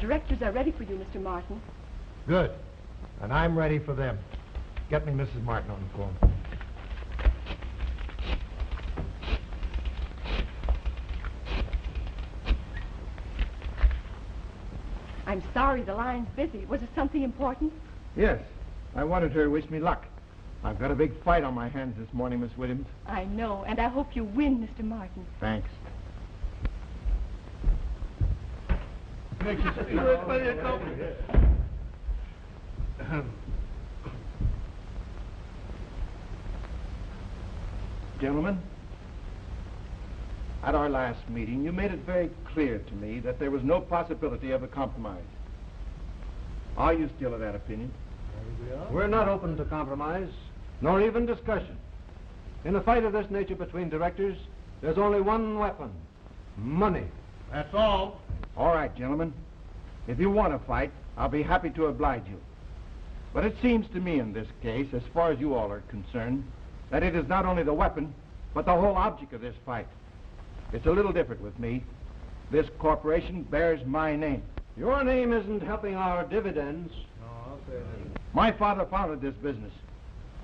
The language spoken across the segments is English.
directors are ready for you, Mr. Martin. Good. And I'm ready for them. Get me Mrs. Martin on the phone. I'm sorry the line's busy. Was it something important? Yes. I wanted her to wish me luck. I've got a big fight on my hands this morning, Miss Williams. I know, and I hope you win, Mr. Martin. Thanks. Gentlemen, at our last meeting, you made it very clear to me that there was no possibility of a compromise. Are you still of that opinion? We're not open to compromise, nor even discussion. In a fight of this nature between directors, there's only one weapon: money. That's all. All right, gentlemen. If you want to fight, I'll be happy to oblige you. But it seems to me in this case, as far as you all are concerned, that it is not only the weapon, but the whole object of this fight. It's a little different with me. This corporation bears my name. Your name isn't helping our dividends. My father founded this business,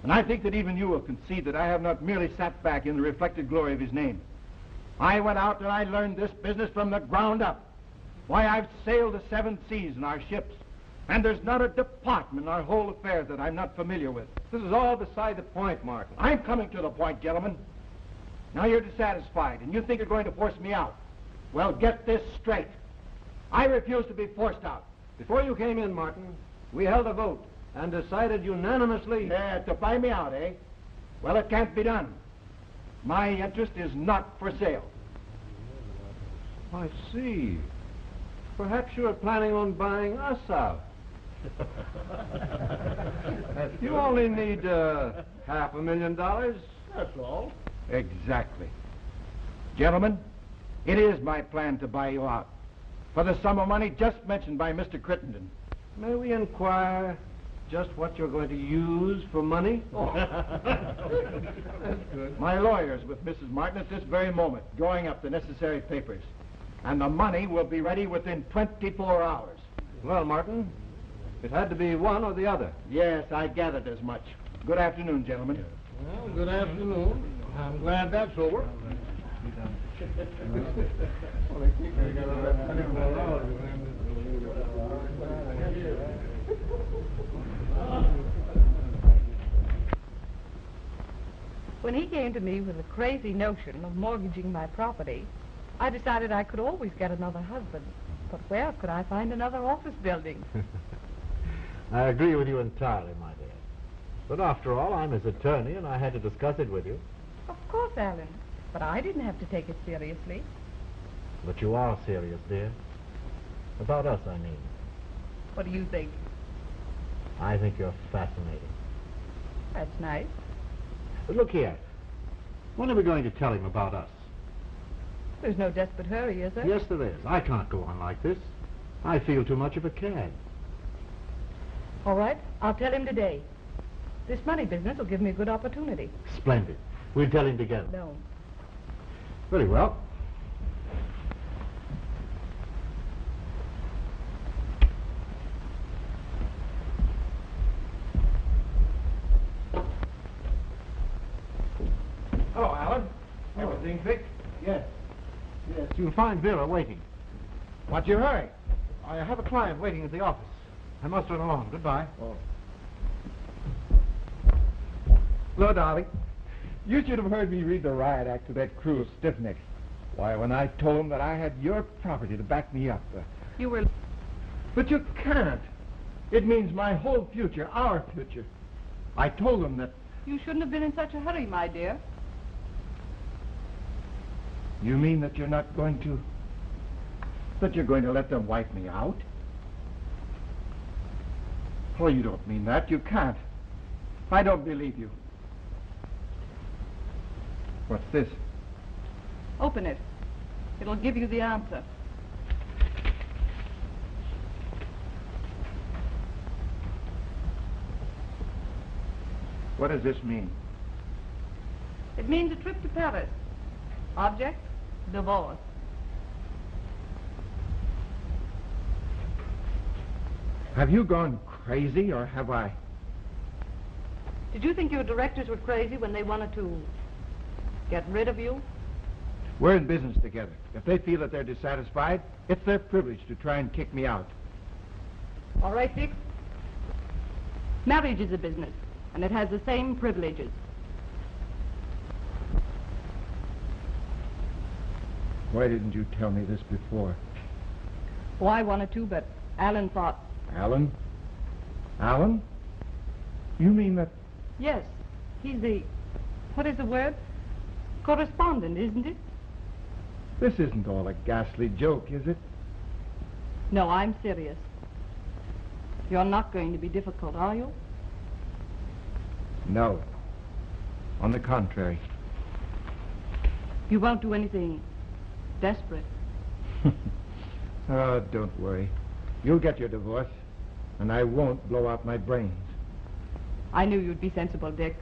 and I think that even you will concede that I have not merely sat back in the reflected glory of his name. I went out and I learned this business from the ground up. Why, I've sailed the 7 seas in our ships, and there's not a department in our whole affairs that I'm not familiar with. This is all beside the point, Martin. I'm coming to the point, gentlemen. Now you're dissatisfied, and you think you're going to force me out. Well, get this straight. I refuse to be forced out. Before you came in, Martin, we held a vote and decided unanimously... To buy me out, eh? Well, it can't be done. My interest is not for sale. I see. Perhaps you're planning on buying us out. You only need $500,000. That's all. Exactly. Gentlemen, it is my plan to buy you out for the sum of money just mentioned by Mr. Crittenden. May we inquire just what you're going to use for money? Oh. That's good. My lawyer's with Mrs. Martin at this very moment, drawing up the necessary papers. And the money will be ready within 24 hours. Well, Martin, it had to be one or the other. Yes, I gathered as much. Good afternoon, gentlemen. Well, good afternoon. I'm glad that's over. When he came to me with the crazy notion of mortgaging my property, I decided I could always get another husband. But where could I find another office building? I agree with you entirely, my dear. But after all, I'm his attorney, and I had to discuss it with you. Of course, Alan. But I didn't have to take it seriously. But you are serious, dear. About us, I mean. What do you think? I think you're fascinating. That's nice. But look here. When are we going to tell him about us? There's no desperate hurry, is there? Yes, there is. I can't go on like this. I feel too much of a cad. All right, I'll tell him today. This money business will give me a good opportunity. Splendid. We'll tell him together. No. Very well. Hello, Alan. Everything fixed? Yes. Yes. You'll find Vera waiting. What's your hurry? I have a client waiting at the office. I must run along. Goodbye. Oh. Hello, darling. You should have heard me read the riot act to that crew of stiffnecks. Why, when I told them that I had your property to back me up. You were... But you can't. It means my whole future, our future. I told them that... You shouldn't have been in such a hurry, my dear. You mean that you're not going to... that you're going to let them wipe me out? Oh, you don't mean that. You can't. I don't believe you. What's this? Open it. It'll give you the answer. What does this mean? It means a trip to Paris. Object, divorce. Have you gone crazy, or have I? Did you think your directors were crazy when they wanted to get rid of you? We're in business together. If they feel that they're dissatisfied, it's their privilege to try and kick me out. All right, Dick. Marriage is a business, and it has the same privileges. Why didn't you tell me this before? Oh, I wanted to, but Alan thought... Alan? Alan? You mean that... Yes, he's the... What is the word? Correspondent, isn't it? This isn't all a ghastly joke, is it? No, I'm serious. You're not going to be difficult, are you? No. On the contrary. You won't do anything desperate. Oh, don't worry. You'll get your divorce, and I won't blow out my brains. I knew you'd be sensible, Dick.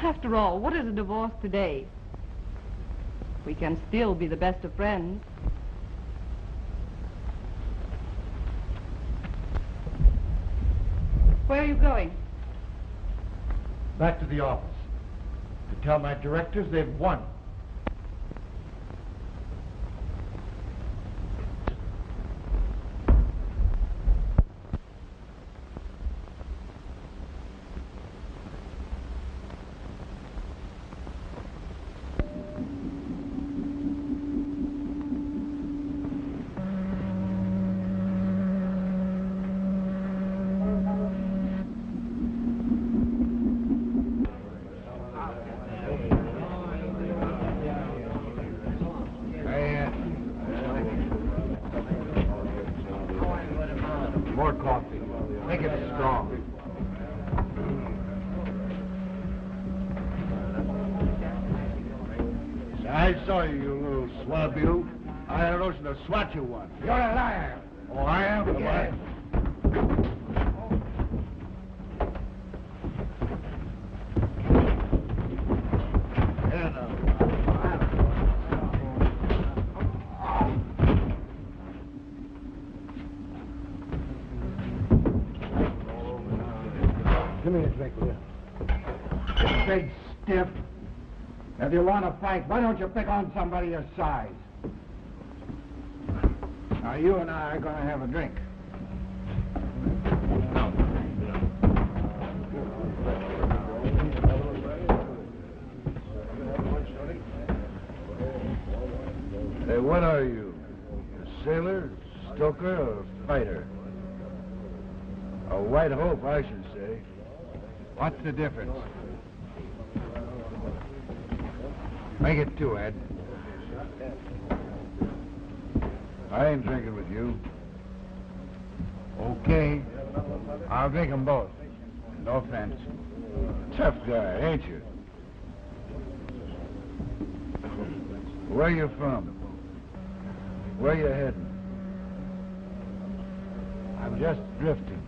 After all, what is a divorce today? We can still be the best of friends. Where are you going? Back to the office. To tell my directors they've won. More coffee. Make it strong. I saw you, you little swab, you. I had a notion to swat you one. You're a liar. Oh, I am? Yes. Give me a drink, will you? You big stiff. If you want to fight, why don't you pick on somebody your size? Now, you and I are going to have a drink. Hey, what are you? A sailor, stoker, or fighter? A white hope, I should say. What's the difference? Make it two, Ed. I ain't drinking with you. Okay. I'll drink them both. No offense. Tough guy, ain't you? Where you from? Where you heading? I'm just drifting.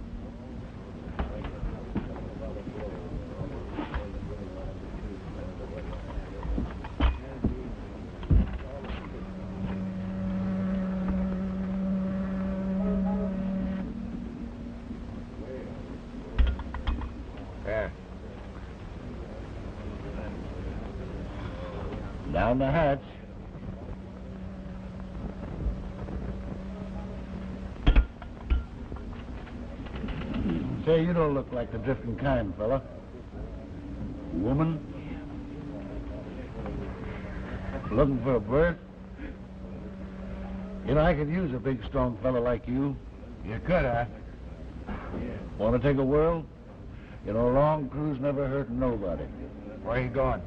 There. Down the hatch. Say, you don't look like the drifting kind, fella. Woman? Looking for a berth? You know, I could use a big, strong fella like you. You could, huh? Want to take a whirl? You know, a long cruise never hurt nobody. Where you going?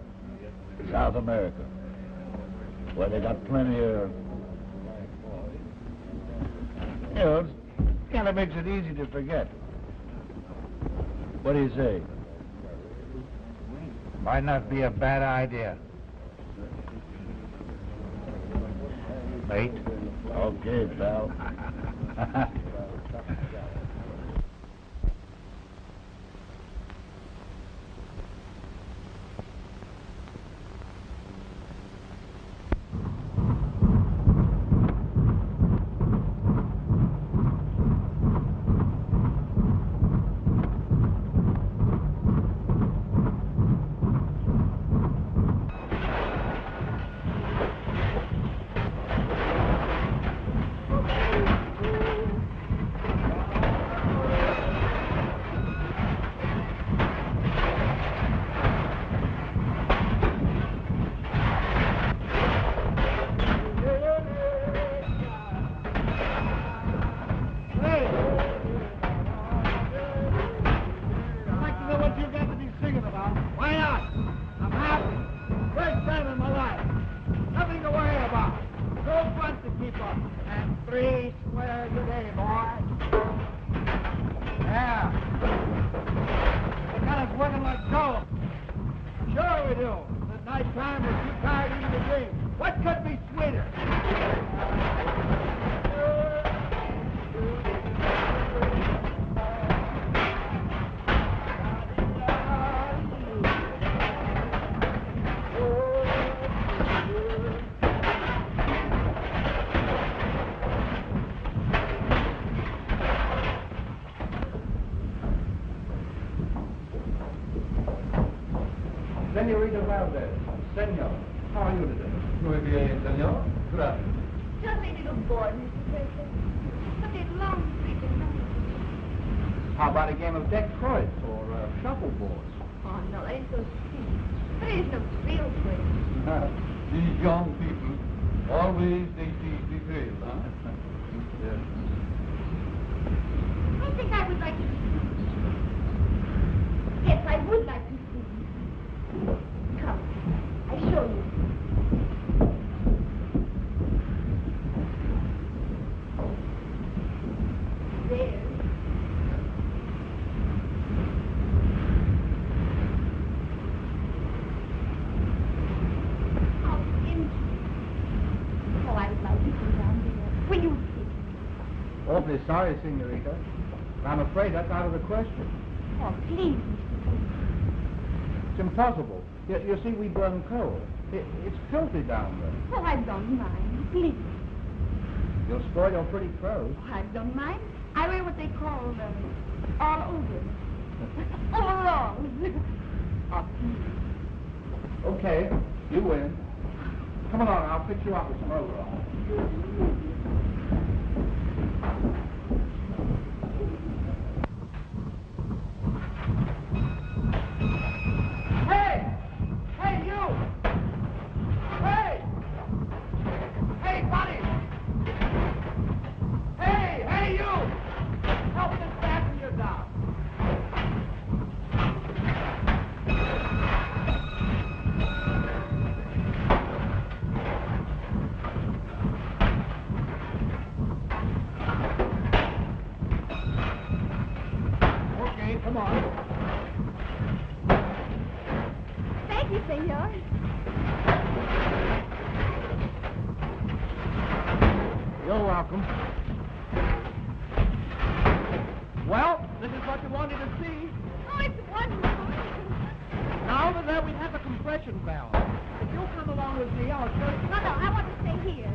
South America. Where they got plenty of... You know, it kind of makes it easy to forget. What do you say? Might not be a bad idea. Mate? Okay, pal. we do. At night time, we're too tired even to dream. What could be sweeter? Senorita Valdez. Senor, how are you today? Muy bien, senor. Gracias. Just a little bored, Mr. President. But it's long sleeping night. How about a game of deck cards or shuffleboard? Oh, no, that ain't so sweet. But it is no real thing. These young people, always they see betrayal, huh? Yes. I think I would like to see. Yes, I would like to see. Come, I show you. There. How interesting. Oh, I would like to see down there. Will you sit? Awfully sorry, Senorita. I'm afraid that's out of the question. Oh, please, Mr. President. It's impossible. You see, we burn coal. It's filthy down there. Oh, I don't mind. Please. You'll spoil your pretty clothes. Oh, I don't mind. I wear what they call all over. Overalls. Oh, please. Okay, you win. Come along, I'll fix you up with some overalls. Come on. Thank you, senor. You're welcome. Well, this is what you wanted to see. Oh, it's wonderful. Now, over there we have a compression valve. If you'll come along with me, I'll show you. No, I want to stay here.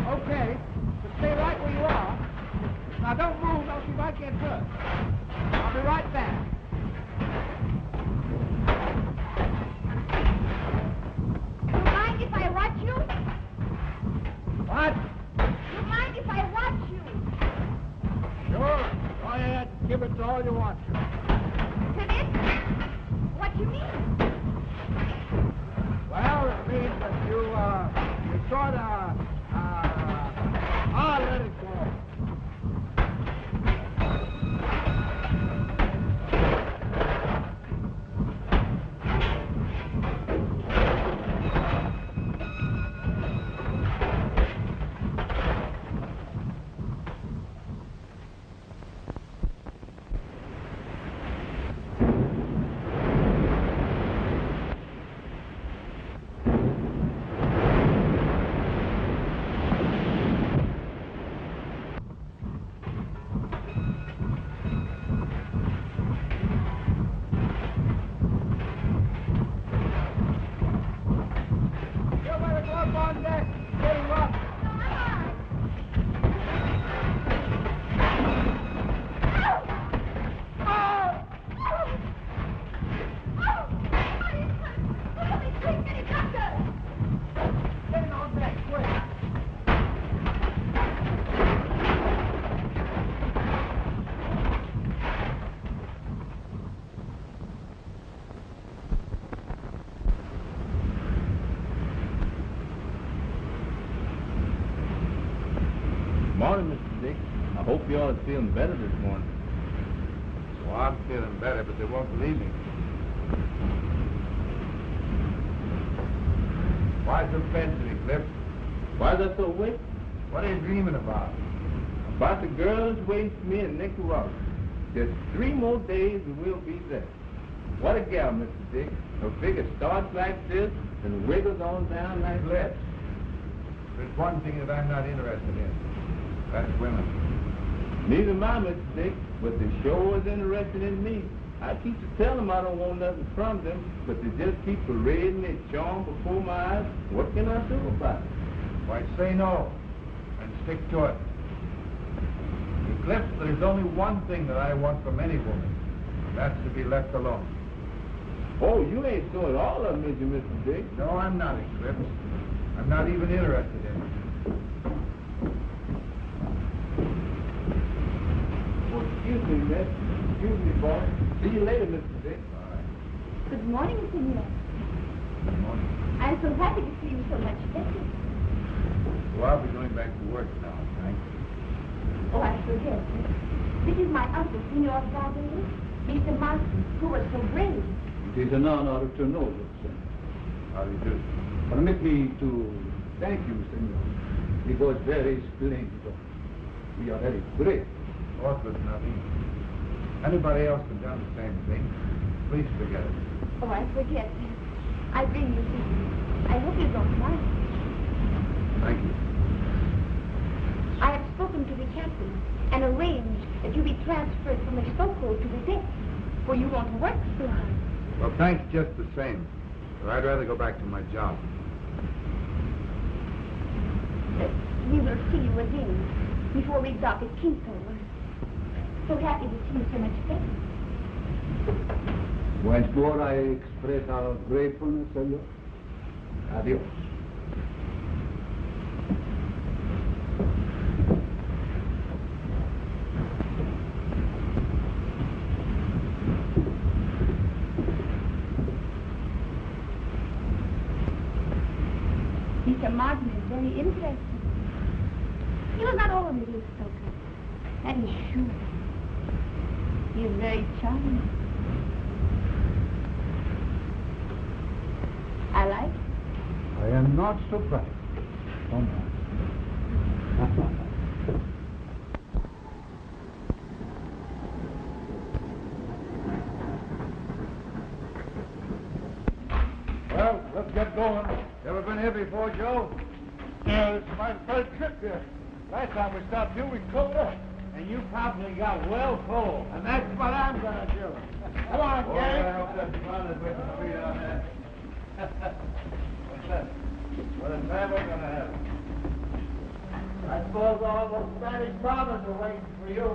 Okay, but stay right where you are. Now, don't move, else you might get hurt. I'll be right back. You mind if I watch you? What? You mind if I watch you? Sure. Go ahead. Give it to all you want to. Commit? What you mean? Well, it means that you sort of, I'll let it go. Morning, Mr. Dick. I hope you all are feeling better this morning. Well, I'm feeling better, but they won't believe me. Why so sensitive, Cliff? Why is that so weak? What are you dreaming about? About the girls waiting for me in Nicaragua. Just 3 more days and we'll be there. What a gal, Mr. Dick. Her figure starts like this and wiggles on down like that. There's one thing that I'm not interested in. That's women. Neither am I, Mr. Dick, but they sure is interested in me. I keep to tell them I don't want nothing from them, but they just keep parading their charm before my eyes. What can I do about it? Why, say no, and stick to it. Eclipse, there's only one thing that I want from any woman, and that's to be left alone. Oh, you ain't doing all of them, is you, Mr. Dick? No, I'm not, Eclipse. I'm not even interested in it. Well, excuse me, miss. Excuse me, boy. See you later, Mr. Dick. All right. Good morning, Senor. Good morning. I'm so happy to see you so much better. Well, I'll be going back to work now, thanks. Oh, I forget. This is my uncle, Senor Burgess, Mr. Monte, who was so brave. It is an honor to know you, sir. How do you do? Permit me to thank you, senor. It was very splendid. We are very great. Oh, it was nothing. Anybody else could done the same thing. Please forget it. Oh, I forget. I bring you this. I hope you don't mind. Thank you. I have spoken to the captain and arranged that you be transferred from the Stoker to the deck, for you won't work so hard. Well, thanks just the same. But I'd rather go back to my job. We will see you again before we dock at Kingston. So happy to see you so much better. Once more, I express our gratefulness, senor. Adios. Mr. Martin is very interesting. He was not always a Stoker. And Hugh. He is very charming. I like it. I am not surprised. Oh, no. Well, let's get going. Ever been here before, Joe? Yeah, this is my third trip here. Last time we stopped here, we cooled up. And you probably got well full. And that's what I'm going to do. Come on, Boy, gang. I hope that fun is with the feet on that. What's that? What a time we're going to have. I suppose all those Spanish brothers are waiting for you.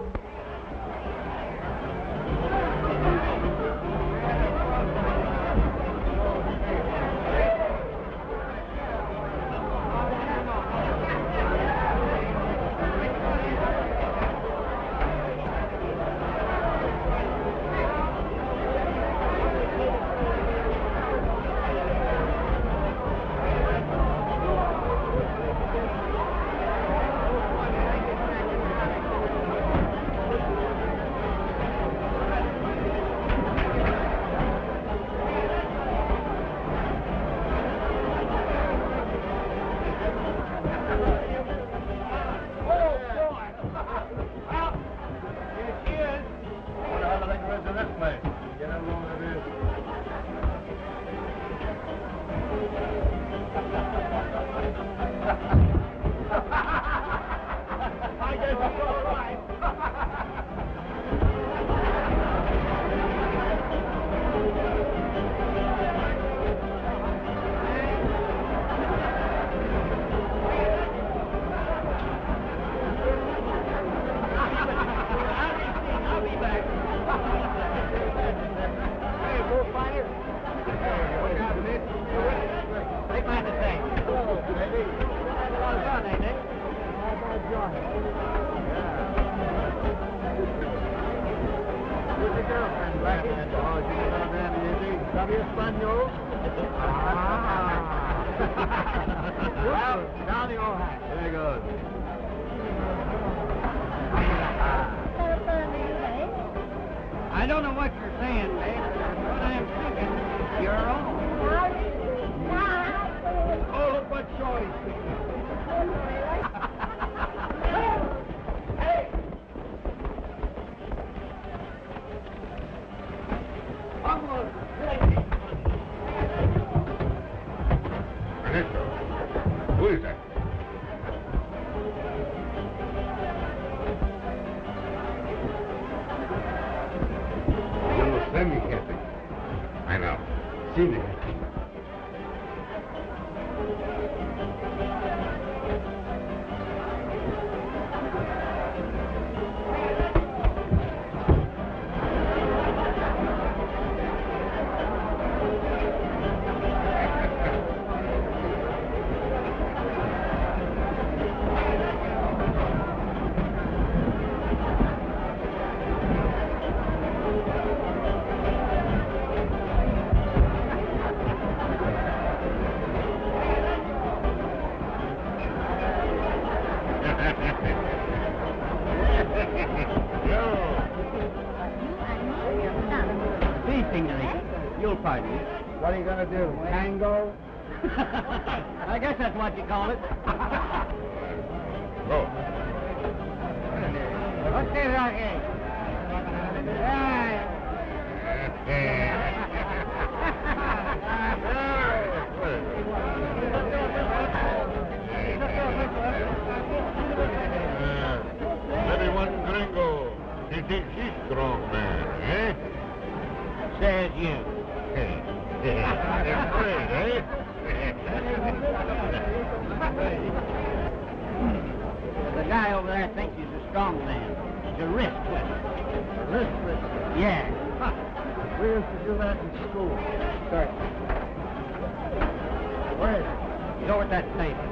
I don't know what you're saying, Dave, but I'm thinking you're on. Oh, look what Shorty's speaking. Hey! I'm going Ernesto, who is that? Yo no sé, mi jefe. I know. Sí, mi jefe. You'll pardon me. What are you going to do? Tango? I guess that's what you call it. Go. What's this out here? Maybe one gringo. He thinks he's strong man, eh? Says you. Afraid, eh? The guy over there thinks he's a strong man. He's a wrist twister. A wrist twister? Yeah. We used to do that in school. Start. Where is it? He's over at that table.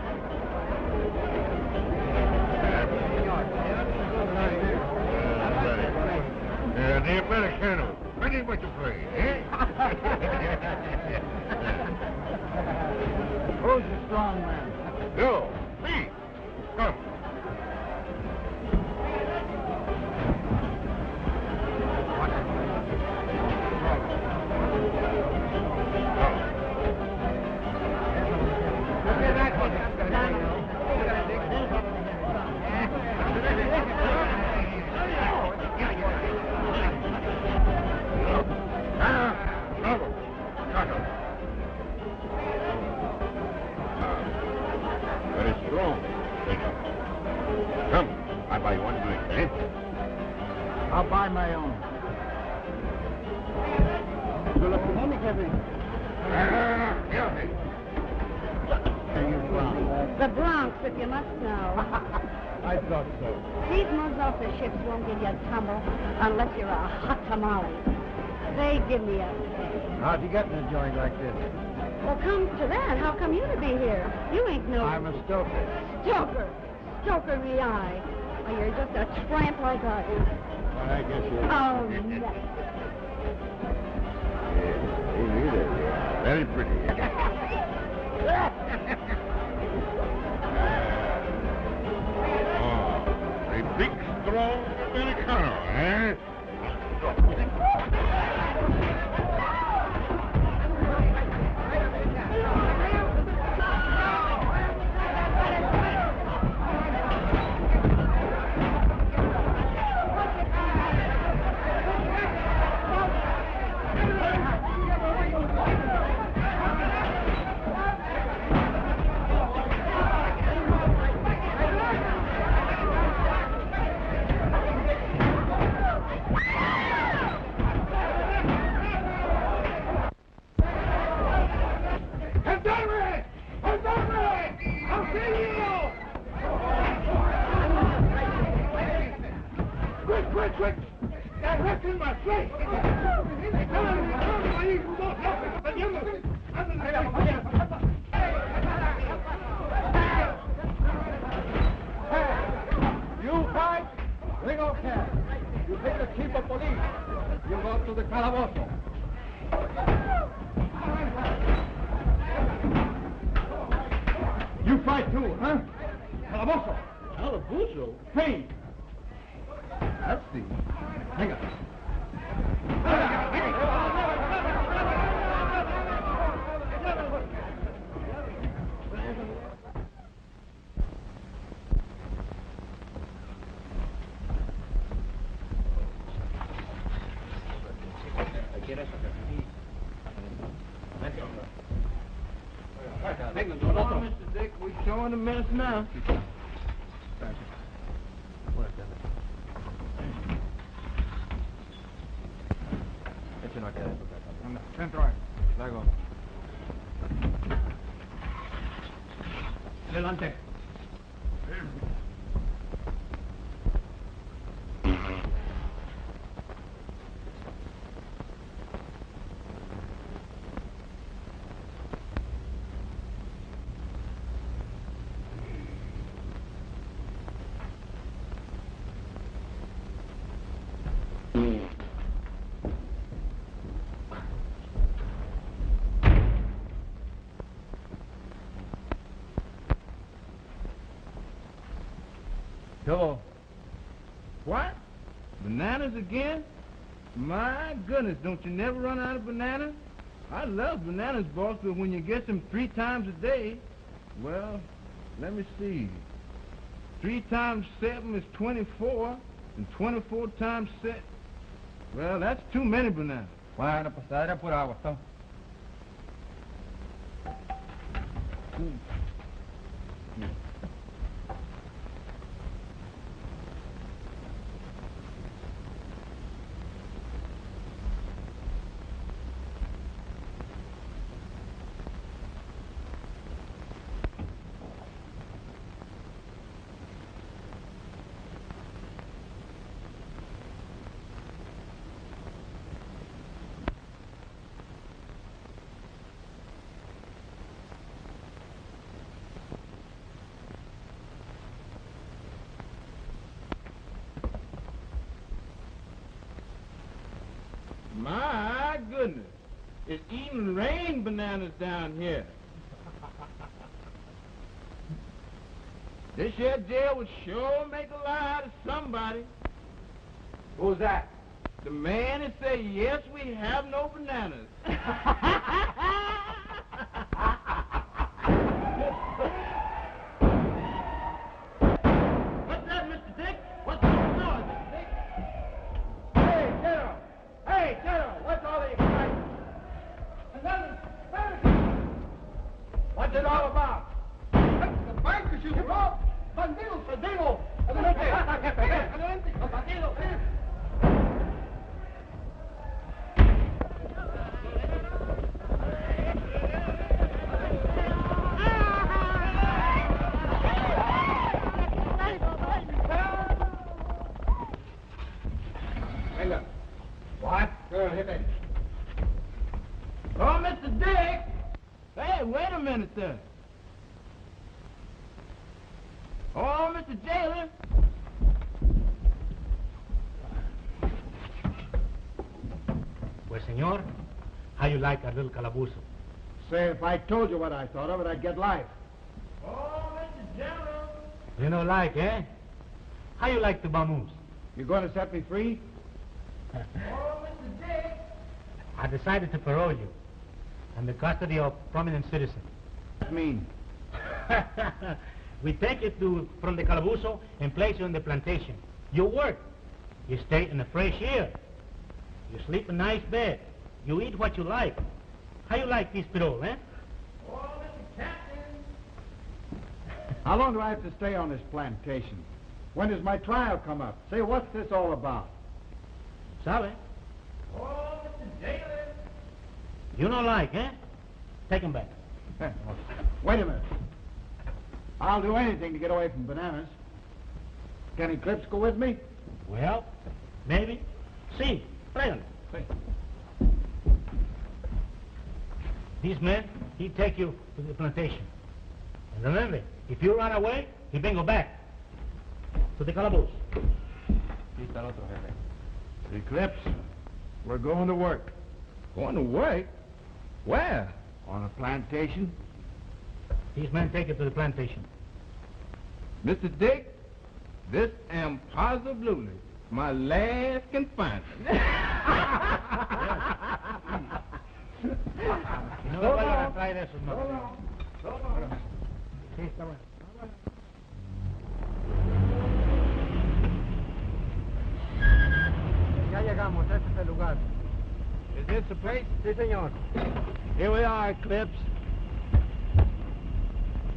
The Americano. Ready what to play, eh? Who's the strong man? You, me. Come. Very strong. Come, I buy one drink, eh? I'll buy my own. You're looking for me, Kevin. The Bronx, if you must know. I thought so. These mugs off the ships won't give you a tumble unless you're a hot tamale. They give me a... How'd you get in a joint like this? Well, come to that. How come you to be here? You ain't no... I'm a stoker. Stoker. Stoker me eye. Why, you're just a tramp like I am. Well, I guess you... Oh, no. Very pretty. A big, strong Americano, eh? You fight, bring up here. You take the chief of police. You go to the calabozo. You fight too, huh? Calabozo. Calabozo? Hey. That's the... Hang on. showing a mess now. Centro. Luego. Delante. Hello. What? Bananas again? My goodness, don't you never run out of bananas? I love bananas, boss, but when you get them 3 times a day, well, let me see. 3 times 7 is 24, and 24 times 7, well, that's too many bananas. Bueno, pues era por agua, ¿no? My goodness, it's even rain bananas down here. This here jail would sure make a lie to somebody. Who's that? The man that say, yes, we have no bananas. What's that, Mr. Dick? What's the noise, Mr. Dick? Hey, General! Hey, General! What's all the excitement? What's it all about? The bank is you robbed! Bandidos! Bandidos! Adelante! Adelante! Bandidos! Venga. What? Girl, hit me. Oh, Mr. Dick! Hey, wait a minute there. Oh, Mr. Jailer! Well, senor, how you like our little calabozo? Say, if I told you what I thought of it, I'd get life. Oh, Mr. General! You know like, eh? How you like the vamoose? You going to set me free? Oh, Mr. Dick! I decided to parole you in the custody of prominent citizen. What does that mean? We take you from the calabozo and place you on the plantation. You work. You stay in the fresh air. You sleep in a nice bed. You eat what you like. How you like this parole, eh? Oh, Mr. Captain! How long do I have to stay on this plantation? When does my trial come up? Say, what's this all about? Sabe? Oh, Mr. Jailer! You don't like, eh? Take him back. Wait a minute. I'll do anything to get away from bananas. Can Eclipse go with me? Well, maybe. See, tráigale. These men, he take you to the plantation. And remember, if you run away, he bring you back to the calaboose. Eclipse, we're going to work. Going to work? Where? On a plantation? These men take you to the plantation. Mr. Dick, this am positively my last confinement. No me vayan a traer esos, no. Sí, está bueno. Ya llegamos, este es el lugar. Is this the place? Sí, señor. Here we are, Eclipse.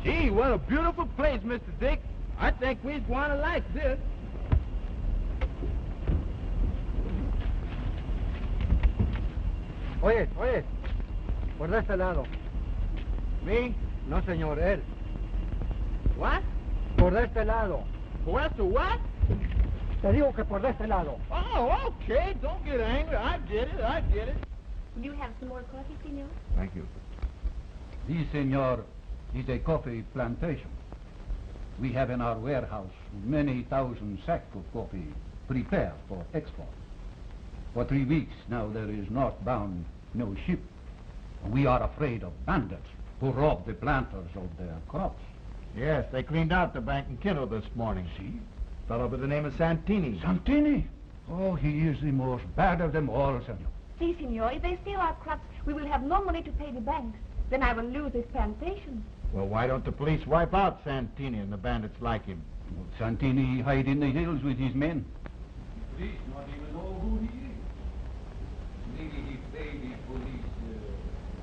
Gee, what a beautiful place, Mr. Dick. I think we's going to like this. Oye, por este lado. Me? No, señor, él. What? Por este lado. What the what? Te digo que por este lado. Oh, okay. Don't get angry. I get it. Will you have some more coffee, senor? Thank you. This, senor, is a coffee plantation. We have in our warehouse many thousand sacks of coffee prepared for export. For 3 weeks now there is northbound no ship. We are afraid of bandits who rob the planters of their crops. Yes, they cleaned out the bank in Kino this morning. See? Fellow by the name of Santini. Santini? Oh, he is the most bad of them all, senor. See, senor, if they steal our crops, we will have no money to pay the banks. Then I will lose this plantation. Well, why don't the police wipe out Santini and the bandits like him? Well, Santini hide in the hills with his men. Police not even know who he is. Maybe he paid the police,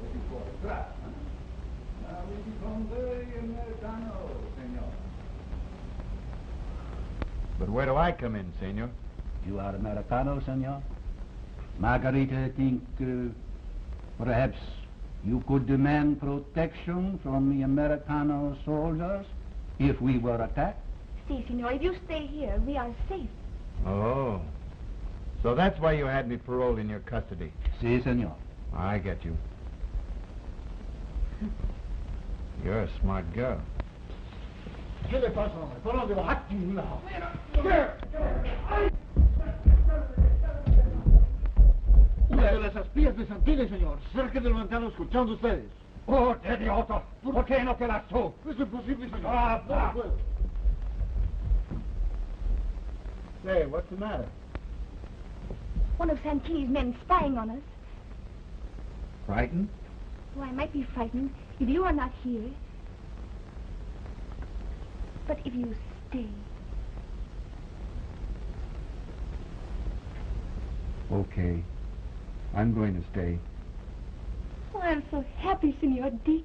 what you call it, trap, huh? Now we become very Americano, senor. But where do I come in, senor? You are Americano, senor? Margarita think perhaps you could demand protection from the Americano soldiers if we were attacked? See, senor, if you stay here, we are safe. Oh. So that's why you had me paroled in your custody. Si, senor. I get you. You're a smart girl. ¿Qué le pasa, hombre? ¿Por dónde va? Aquí, un lado. Una de las espías de Santini, señor. Cerca del ventano escuchando ustedes. ¡Oh, qué idiota! ¿Por qué no quedas tú? Es imposible, señor. Ah, no puedo. Say, what's the matter? One of Santini's men spying on us. Frightened? Oh, I might be frightened if you are not here. But if you stay. Okay. I'm going to stay. Oh, I'm so happy, Senor Dick.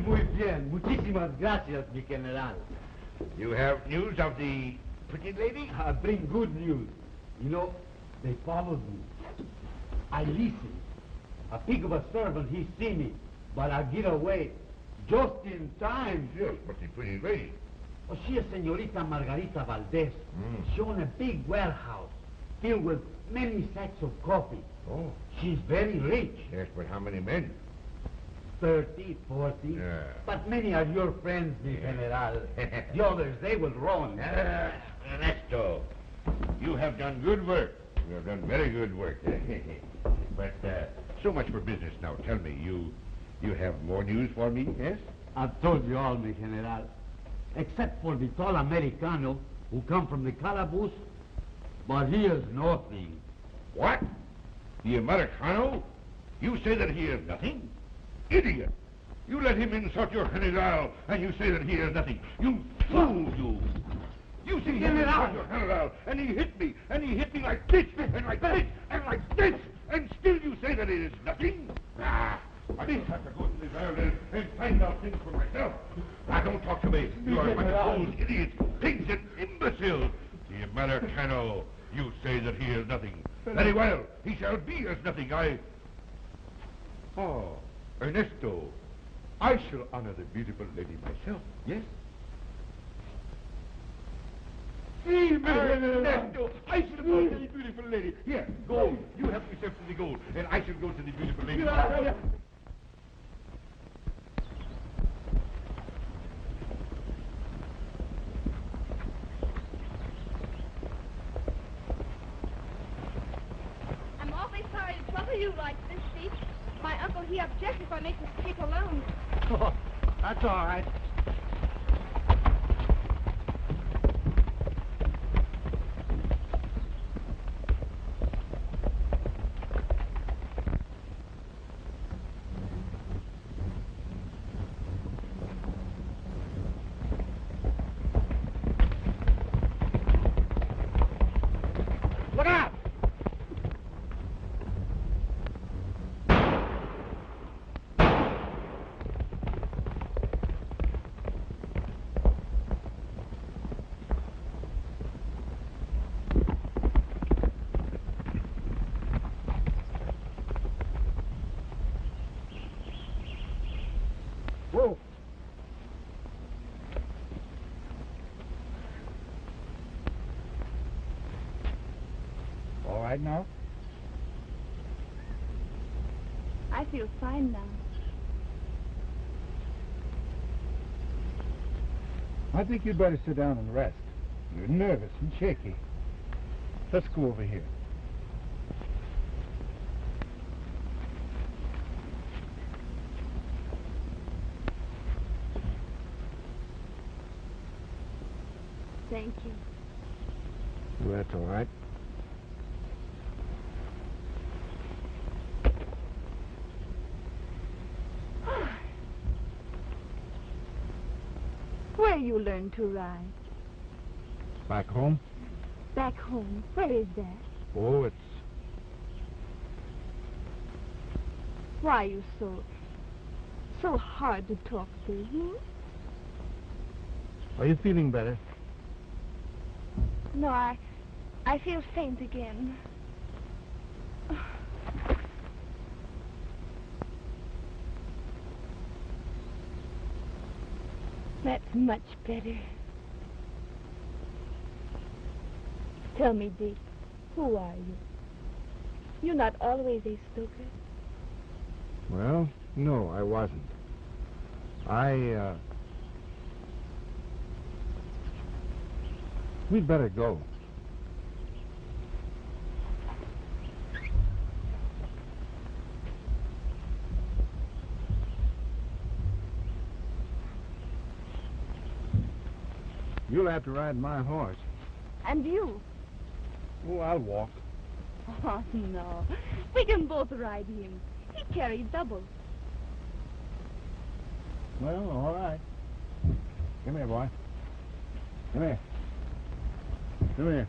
Muy bien. Muchísimas gracias, mi general. You have news of the pretty lady? I bring good news. You know, they followed me. I listened. A pig of a servant, he see me, but I get away just in time. Yes, but the pretty lady. Oh, she is Señorita Margarita Valdez. She owns a big warehouse filled with many sacks of coffee. Oh. She's very rich. Yes, but how many men? 30, 40. Yeah. But many are your friends, mi general. The others, they will run. Ernesto, you have done good work. You have done very good work. But so much for business now. Tell me, you have more news for me, yes? I've told you all, mi general. Except for the tall Americano who come from the calaboose, but he is nothing. What? The Americano? You say that he is nothing? Idiot! You let him insult your general, and you say that he is nothing. You fool, you! You see him insult your general, and he hit me like this, and like this, and like this, and still you say that it is nothing? Ah, I just have to go to the island and find out things for myself. Now, don't talk to me. You are a bunch of fools, idiots, pigs, and imbeciles. The Americano, you say that he is nothing. Very well, he shall be as nothing. Oh, Ernesto, I shall honor the beautiful lady myself, yes? See, Ernesto, I shall go to the beautiful lady. Here, gold. You help yourself to the gold, and I shall go to the beautiful lady. I'm awfully sorry to trouble you like this, Steve. My uncle, he objects if I make the street alone. Oh, that's all right. Look out! Whoa. All right now? I feel fine now. I think you'd better sit down and rest. You're nervous and shaky. Let's go over here. Thank you. Well, that's all right. Where you learn to ride? Back home? Back home. Where is that? Oh, it's... Why are you so hard to talk to, hmm? Are you feeling better? No, I feel faint again. That's much better. Tell me, Dick, who are you? You're not always a Stoker. Well, no, I wasn't. We'd better go. You'll have to ride my horse. And you? Oh, I'll walk. Oh, no. We can both ride him. He carries double. Well, all right. Come here, boy. Come here. Come here.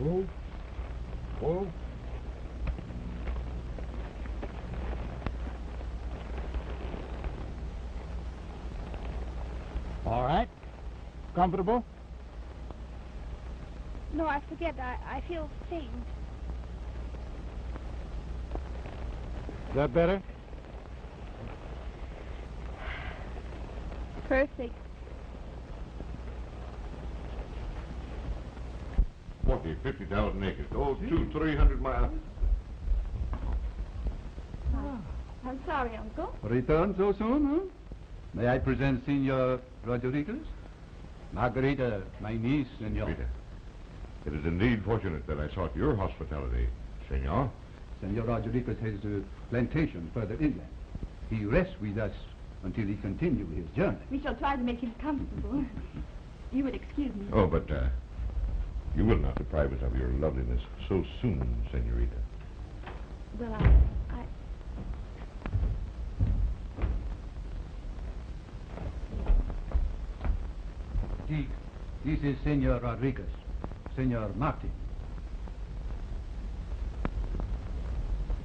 Whoa. Whoa. All right. Comfortable? No, I forget. I feel faint. Is that better? Perfect. 40, 50,000 acres. Oh, 200-300 miles. Oh, I'm sorry, Uncle. Return so soon, huh? May I present Senor Rodriguez? Margarita, my niece, senor. Rita, it is indeed fortunate that I sought your hospitality, senor. Senor Rodriguez has a plantation further inland. He rests with us until he continues his journey. We shall try to make him comfortable. You would excuse me. Oh, but you will not deprive us of your loveliness so soon, senorita. Well, I... This is Senor Rodriguez, Senor Martin.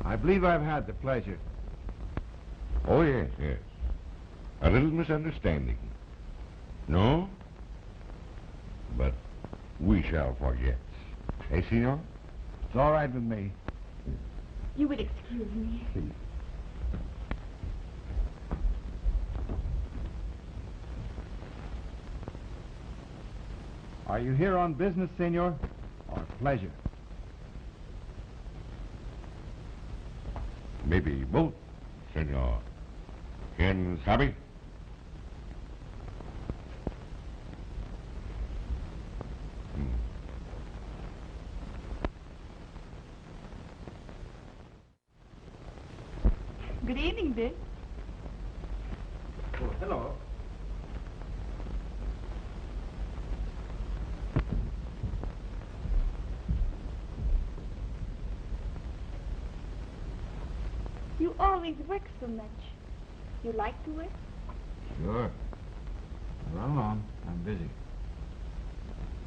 I believe I've had the pleasure. Oh, yes, yes. A little misunderstanding. No? But we shall forget. Eh, senor? It's all right with me. You would excuse me. Are you here on business, senor, or pleasure? Maybe both, senor. Ken sabe? evening, Dick. Oh, hello. You always work so much. You like to work? Sure. Run along. I'm busy.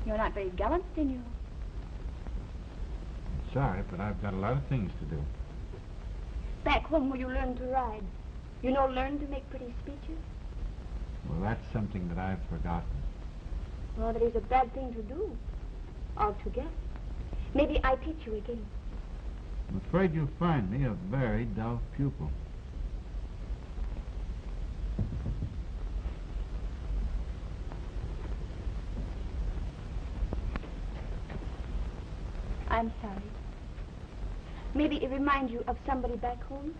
You're not very gallant, senor. Sorry, but I've got a lot of things to do. Back home where you learn to ride, you know, learn to make pretty speeches? Well, that's something that I've forgotten. Well, that is a bad thing to do, altogether. Maybe I teach you again. I'm afraid you'll find me a very dull pupil. I'm sorry. Maybe it reminds you of somebody back home?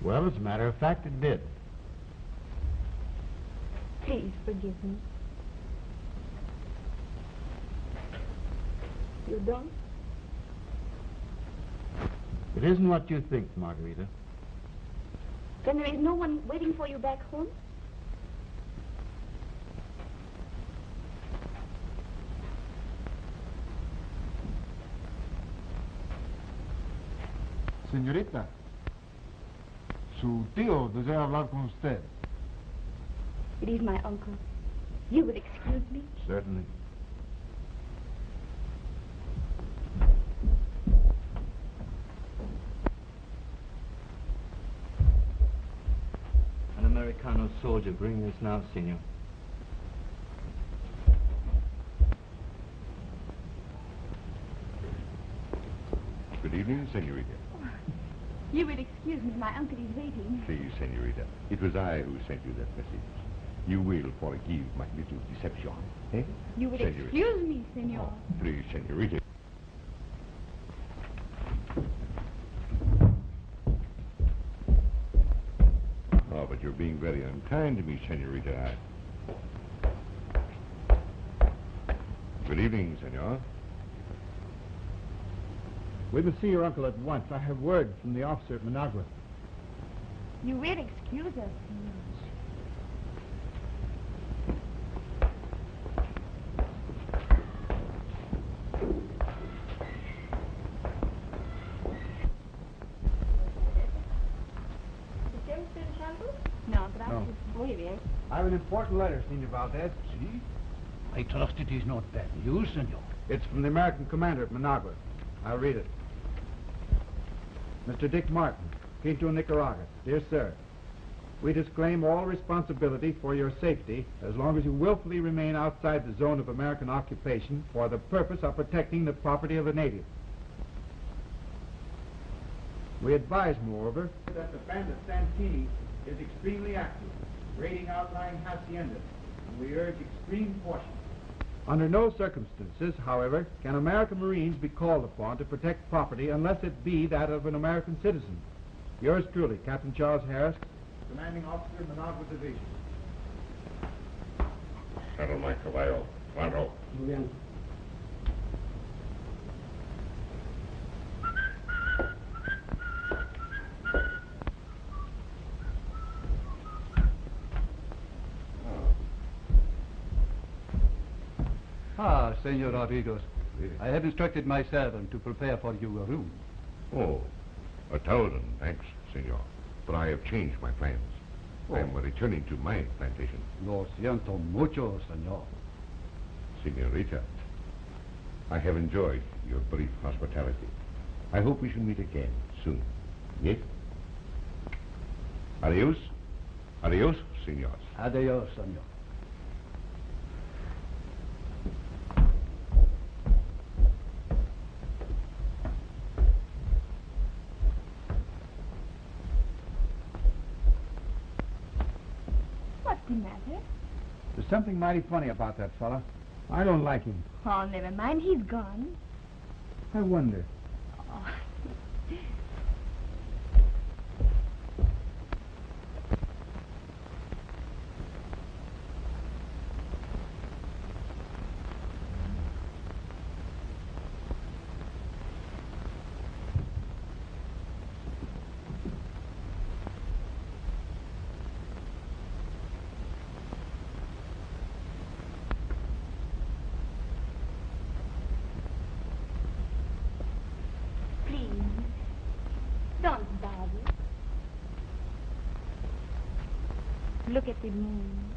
Well, as a matter of fact, it did. Please forgive me. You don't? It isn't what you think, Margarita. Then there is no one waiting for you back home? Señorita, su tío desea hablar con usted. It is my uncle. You would excuse me? Certainly. An Americano soldier bringing us now, senor. Good evening, senorita. You would excuse me. My uncle is waiting. Please, senorita. It was I who sent you that message. You will forgive my little deception, eh? You would Senorita. excuse me, senor. Oh, please, senorita. Oh, but you're being very unkind to me, senorita. Good evening, senor. We must see your uncle at once. I have word from the officer at Managua. You will excuse us, senor. No, gracias. No. Muy bien. I have an important letter, Senor Valdez. See? I trust it is not bad news, senor. It's from the American commander at Managua. I'll read it. Mr. Dick Martin, Quito, Nicaragua. Dear sir, we disclaim all responsibility for your safety as long as you willfully remain outside the zone of American occupation for the purpose of protecting the property of the natives. We advise, moreover, that the bandit Santini is extremely active, raiding outlying haciendas, and we urge extreme caution. Under no circumstances, however, can American Marines be called upon to protect property unless it be that of an American citizen. Yours truly, Captain Charles Harris, Commanding Officer, Managua Division. Saddle my caballo. Cuando. Muy bien. Ah, Senor Rodriguez, I have instructed my servant to prepare for you a room. Oh, 1,000 thanks, senor. But I have changed my plans. Oh. I am returning to my plantation. Lo siento mucho, senor. Senorita, I have enjoyed your brief hospitality. I hope we shall meet again soon. Yes? Adios. Adios, senors. Adios, senor. What's the matter? There's something mighty funny about that fella. I don't like him. Oh, never mind. He's gone. I wonder. Oh. Look at the moon.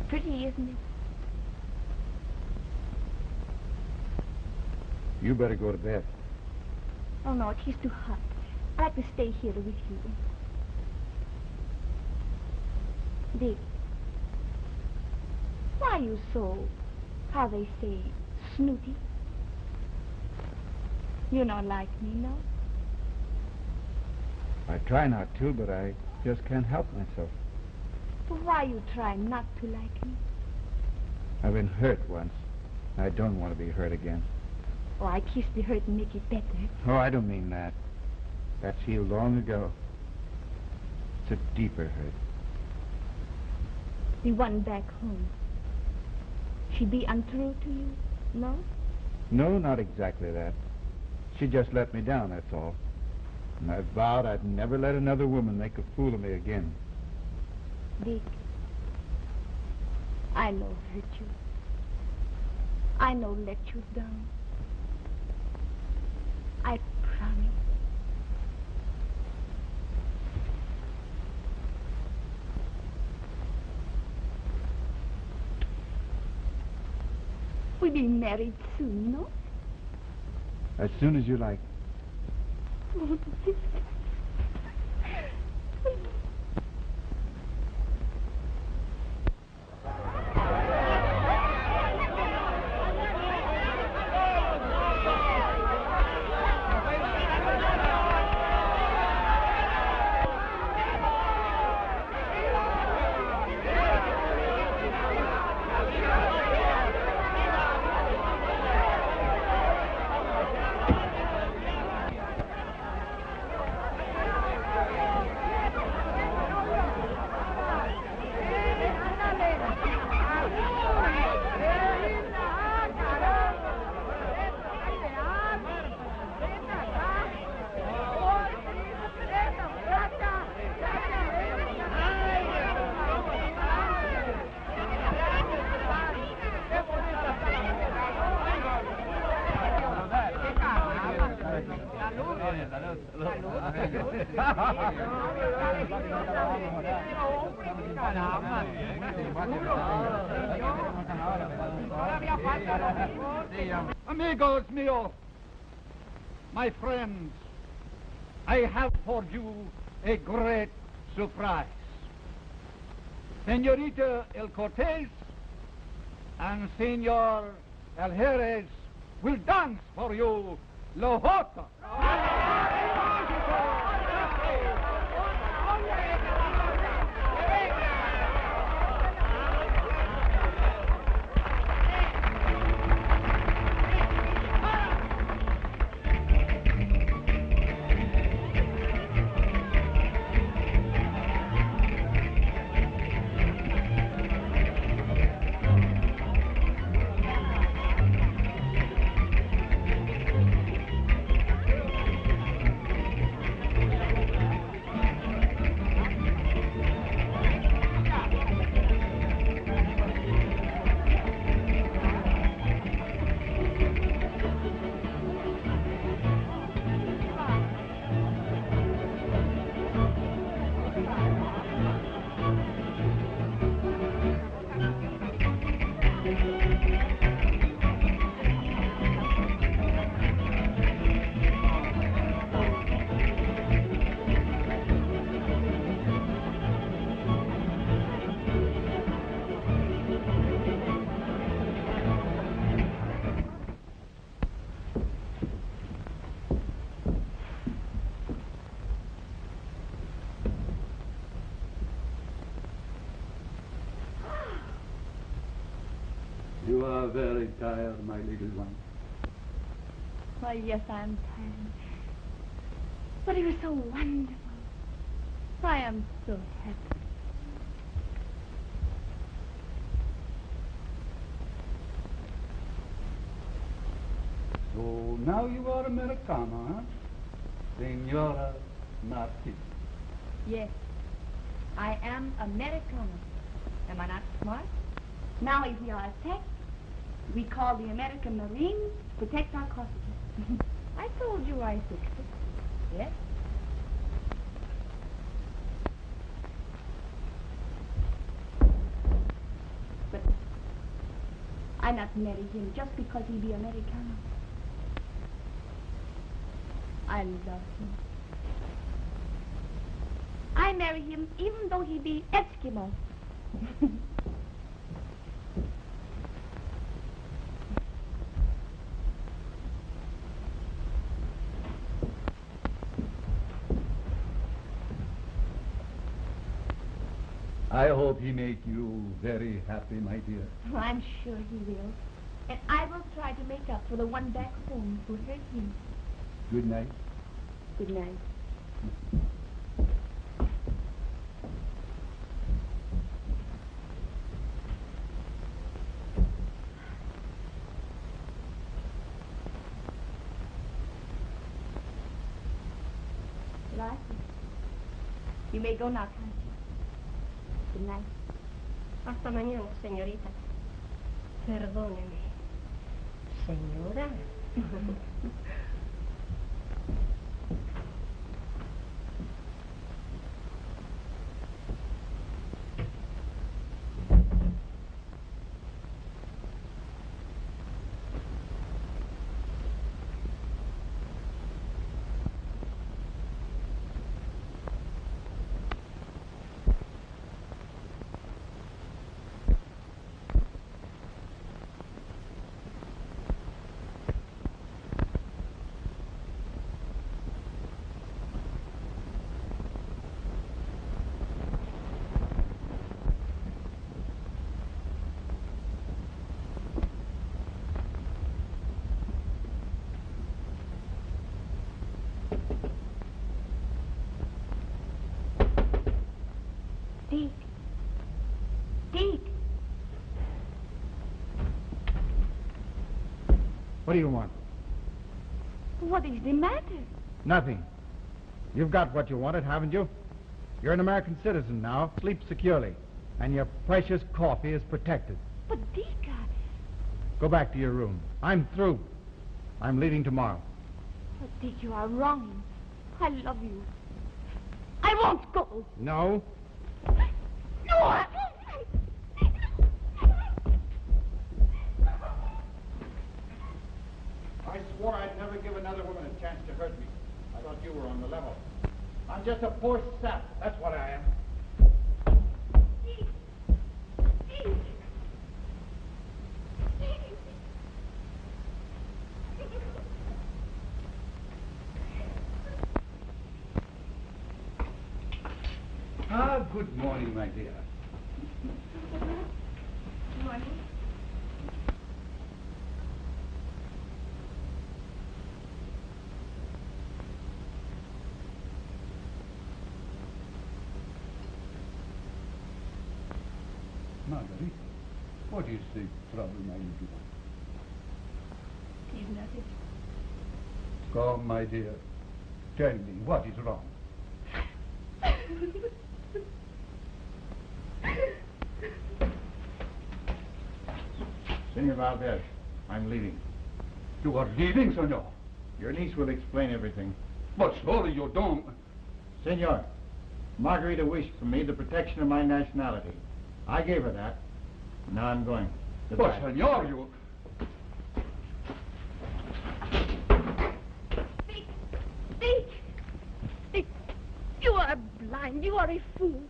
Pretty, isn't it? You better go to bed. Oh, no, it is too hot. I'd like to stay here with you. Dick, why are you so, how they say, snooty? You don't like me, no? I try not to, but I just can't help myself. But why you try not to like me? I've been hurt once. I don't want to be hurt again. Oh, I kiss the hurt and make it better. Oh, I don't mean that. That's healed long ago. It's a deeper hurt. The one back home. She be untrue to you, no? No, not exactly that. She just let me down, that's all. And I vowed I'd never let another woman make a fool of me again. Dick, I know hurt you. I know let you down. I promise. We'll be married soon, no? As soon as you like. Amigos míos, my friends, I have for you a great surprise. Señorita El Cortez and Señor El Jerez will dance for you La Jota. You are very tired, my little one. Why, yes, I'm tired. But it was so wonderful. I am so happy. So now you are Americana, huh? Senora Martin. Yes, I am Americana. Am I not smart? Now, if we are attacked, we call the American Marines to protect our costume. I told you I fixed it. Yes? not marry him just because he be Americano. I love him. I marry him even though he be Eskimo. I hope he make you very happy, my dear. I'm sure he will. And I will try to make up for the one back home who hurt him. Good night. Good night. Dorothy, you may go now, can't you? Good night. Hasta mañana, señorita. Perdóneme. Señora. Dick. Dick. What do you want? What is the matter? Nothing. You've got what you wanted, haven't you? You're an American citizen now. Sleep securely. And your precious coffee is protected. But Dick, Go back to your room. I'm through. I'm leaving tomorrow. But Dick, you are wrong. I love you. I won't go. No? No, I won't. I swore I'd never give another woman a chance to hurt me. I thought you were on the level. I'm just a poor sap. That's what I am. Dick. Dick. Good morning, my dear. Good morning. Marguerite, what is the trouble, my little one? It is nothing. Come, my dear. Tell me, what is wrong? Senor Valdez, I'm leaving. You are leaving, senor? Your niece will explain everything. But surely you don't. Senor, Margarita wished for me the protection of my nationality. I gave her that. Now I'm going. Goodbye. But, senor, you... Dick! Dick! You are blind. You are a fool.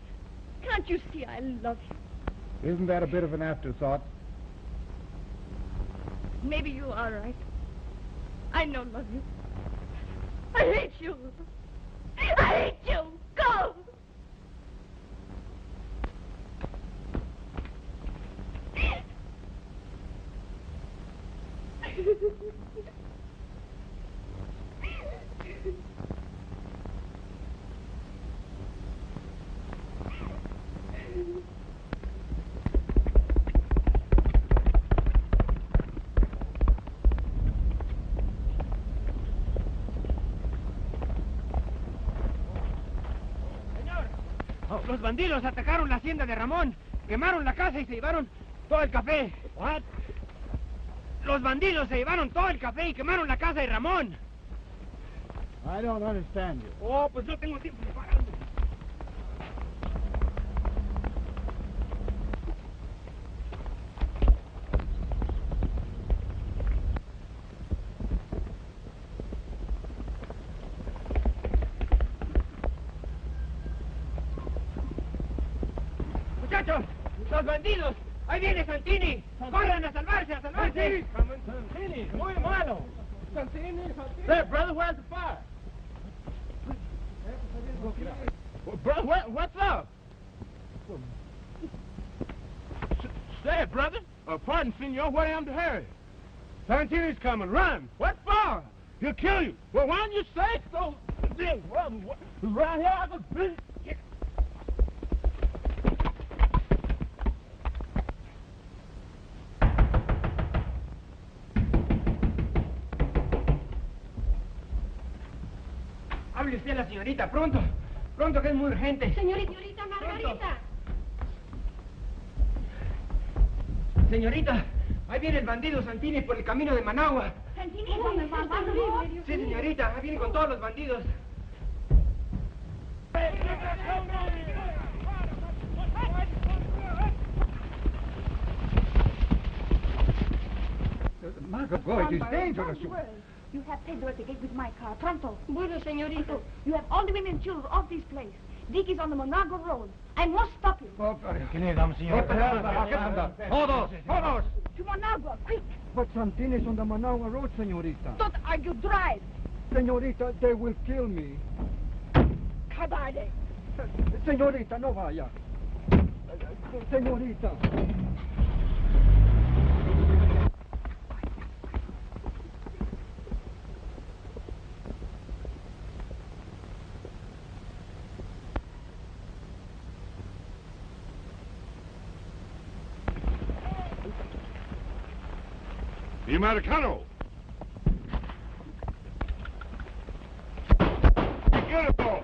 Can't you see I love you? Isn't that a bit of an afterthought? Maybe you are right. I don't love you. I hate you. I hate you. Go! Los bandidos atacaron la hacienda de Ramón, quemaron la casa y se llevaron todo el café. What? Los bandidos se llevaron todo el café y quemaron la casa de Ramón. I don't understand you. Oh, pues no tengo tiempo de parar. muchachos! ¡Los bandidos! ¡Ahí viene Santini! ¡Corran a salvarse, a salvarse! Santini, muy malo. Santini. There, brother, where's the fire? Brother, what's up? Say, brother. Pardon, senor, what am to hurry? Santini's coming. Run. What for? He'll kill you. Well, why don't you say so? Right here, I could... Hable usted a la señorita, pronto. Pronto, que es muy urgente. Señorita Margarita. Señorita, ahí viene el bandido Santini por el camino de Managua. ¿Santini es donde va? Sí, señorita, ahí viene con todos los bandidos. Margot, it is dangerous. You have Pedro at the gate with my car. Pronto. Bueno, señorita. You have all the women and children off this place. Dick is on the Managua Road. I must stop you. ¿Qué le damos, señor? Todos. To Managua, quick. But Santini is on the Managua Road, senorita. Don't argue, drive. Senorita, they will kill me. Cabalde. Senorita, no vaya. Senorita. The Americano! Get it all!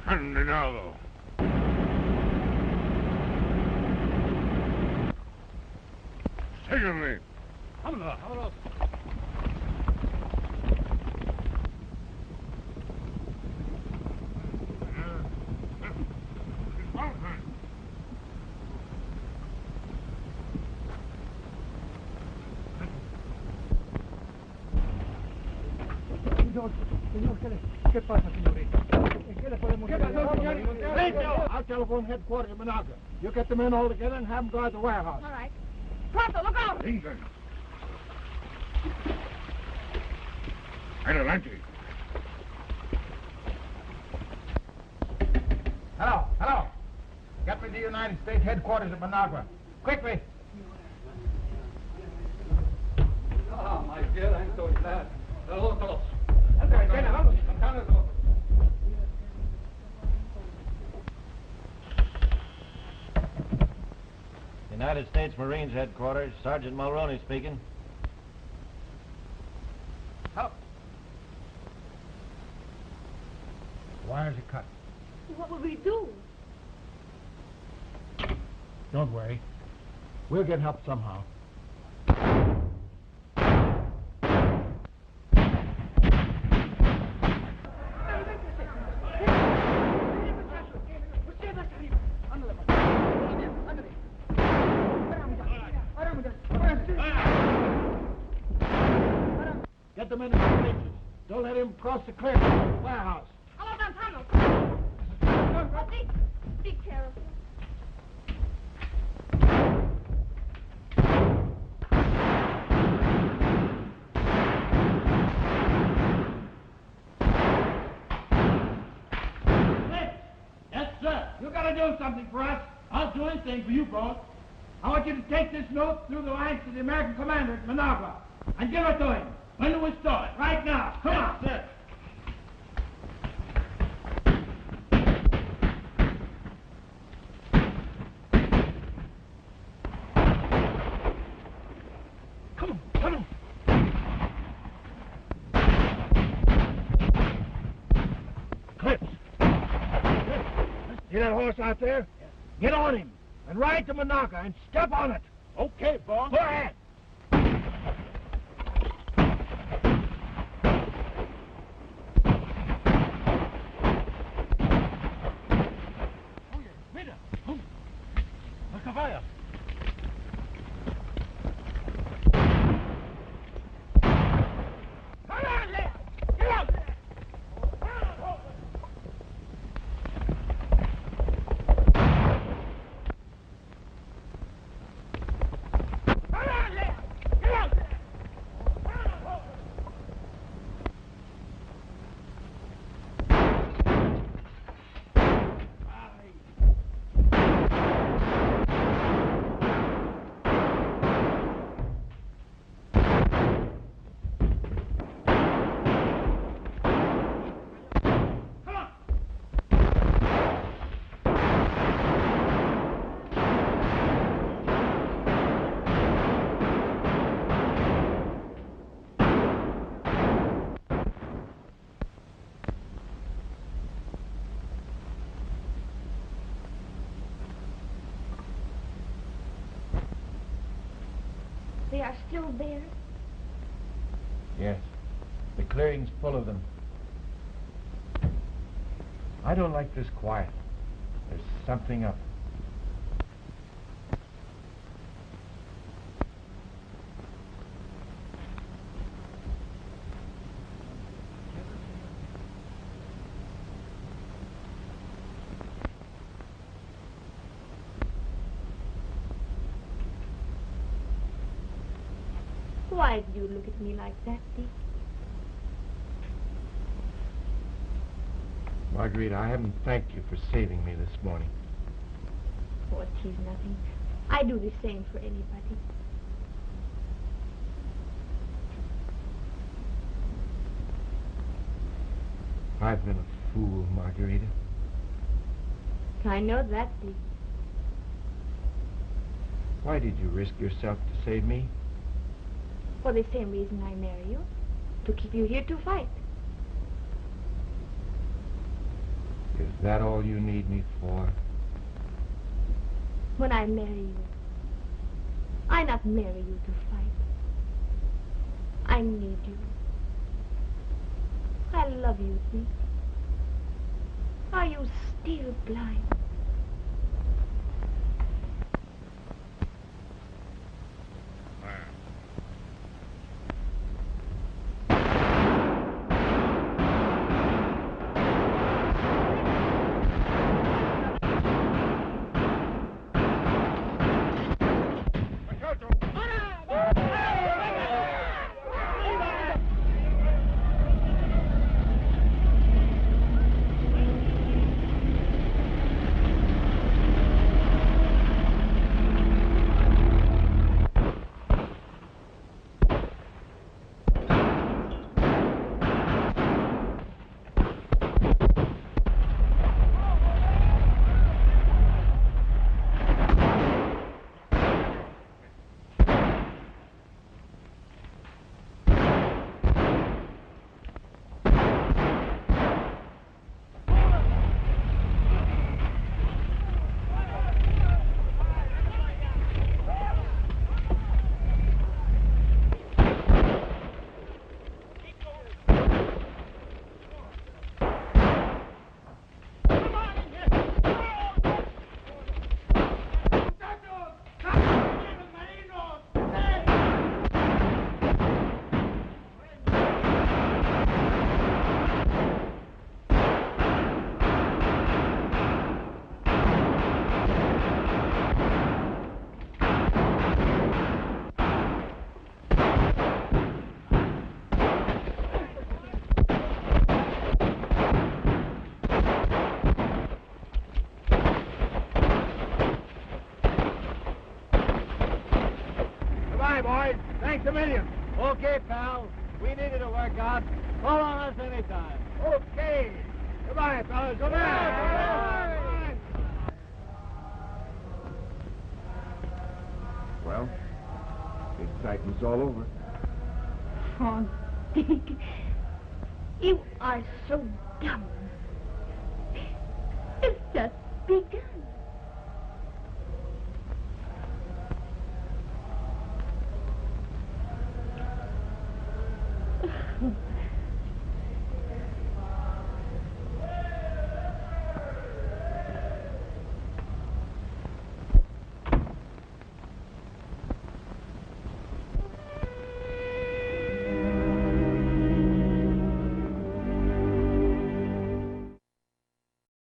Condenado. Sígueme. Vámonos. Señor, ¿qué pasa, señorita? ¿En qué le podemos ayudar? pasó, señor? I'll telephone headquarters in Managua. You get the men all together and have them guard the warehouse. All right. Pronto, look out. Vengan. Adelante. Hello. Get me to the United States headquarters at Managua. Quickly. Ah, my dear, I'm so glad. Hello, todos. Vamos. United States Marines Headquarters, Sergeant Mulroney speaking. Hello. Wires are cut. What will we do? Don't worry. We'll get help somehow. the men in the bleachers. Don't let him cross the clearing to the warehouse. Hello, Don Carlos. Oh, be careful. Yes, sir. You gotta do something for us. I'll do anything for you, boss. I want you to take this note through the lines to the American commander at Managua and give it to him. When do we start? Right now. Come on. Sir. Come on, come on. Clips. See that horse out there? Get on him and ride to Monaca and step on it. Okay, boss. Go ahead. Mira. A caballo. Get out there. They are still there. Yes. The clearing's full of them. I don't like this quiet. There's something up. Why do you look at me like that, Dick? Margarita, I haven't thanked you for saving me this morning. Oh, tis nothing. I do the same for anybody. I've been a fool, Margarita. I know that, Dick. Why did you risk yourself to save me? For the same reason I marry you. To keep you here to fight. Is that all you need me for? When I marry you, I not marry you to fight. I need you. I love you, Dick. Are you still blind? Goodbye, boys. Thanks a million. Okay, pal. We needed to work out. Call on us anytime. Okay. Goodbye, fellas. Goodbye. Well, the excitement's all over. Oh, Dick, you are so dumb. It's just begun.